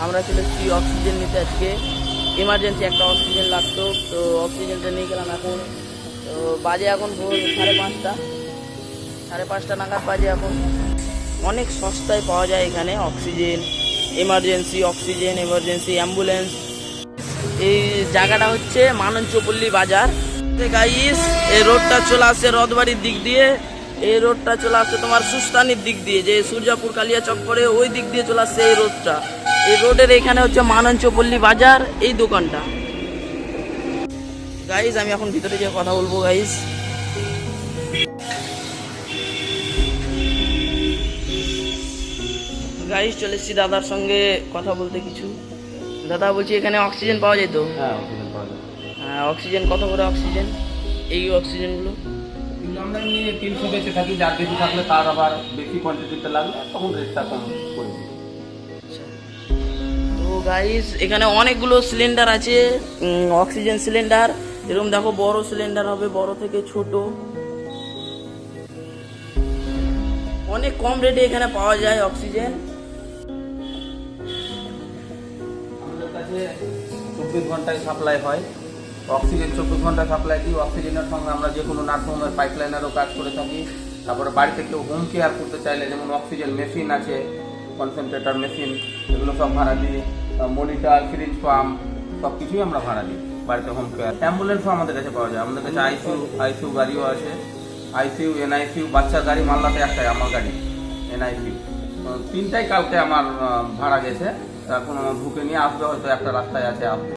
আমরা চলে এসেছি অক্সিজেন নিতে। আজকে ইমার্জেন্সি একটা অক্সিজেন লাগতো, তো অক্সিজেনটা নিয়ে গেলাম এখন। তো বাজে এখন ভোর 5:30, 5:30 নাগাদ বাজে এখন। অনেক সস্তায় পাওয়া যায় এখানে অক্সিজেন, এমার্জেন্সি অ্যাম্বুলেন্স। এই জায়গাটা হচ্ছে মানঞ্চপল্লী বাজার। গাইস, এই রোডটা চলে আসছে রথবাড়ির দিক দিয়ে, এই রোডটা চলে আসছে তোমার সুস্তানির দিক দিয়ে, যে সূর্যাপুর কালিয়াচক করে ওই দিক দিয়ে চলে আসছে এই রোডটা। এই রোডের এখানে হচ্ছে মানঞ্চপল্লী বাজার, এই দোকানটা। গাইস, আমি এখন ভিতরে গিয়ে কথা বলবো। গাইস চলে এসেছি দাদার সঙ্গে কথা বলতে কিছু। দাদা বলছি, এখানে অক্সিজেন পাওয়া যায় তো? হ্যাঁ, অক্সিজেন পাওয়া যায়। হ্যাঁ, অক্সিজেন কত করে অক্সিজেন? এই অক্সিজেনগুলো কিন্তু আমরা এমনি 300 বেশি থাকি, যার বেশি থাকলে তার আবার বেশি কোয়ান্টিটিতে লাগলে তখন রেটটা কম করে দিই। তো গাইস, এখানে অনেকগুলো সিলিন্ডার আছে, অক্সিজেন সিলিন্ডার। এরকম দেখো, বড় সিলিন্ডার হবে, বড় থেকে ছোট। অনেক কম রেটে এখানে পাওয়া যায় অক্সিজেন। আমাদের কাছে 24 ঘন্টায় সাপ্লাই হয় অক্সিজেন। 24 ঘন্টা সাপ্লাই দিই। অক্সিজেনের সঙ্গে আমরা যে কোনো নার্সিংহোমের পাইপলাইনেরও কাজ করে থাকি। তারপরে বাড়িতে কেউ হোম কেয়ার করতে চাইলে, যেমন অক্সিজেন মেশিন আছে, কনসেন্ট্রেটর মেশিন, এগুলো সব ভাড়া দিই। মনিটর, ফ্রিজ পাম্প সব কিছুই আমরা ভাড়া দিই বাড়িতে। হোম কেয়ার, অ্যাম্বুলেন্সও আমাদের কাছে পাওয়া যায়। আমাদের কাছে আইসিইউ গাড়িও আছে। আইসিইউ, এনআইসিইউ, বাচ্চার গাড়ি মালদাতে একটাই আমার গাড়ি, এনআইসিইউ 3টাই কালকে আমার ভাড়া গেছে। এখন আমার ঢুকে নিয়ে আসবে, হয়তো একটা রাস্তায় আছে আসবে।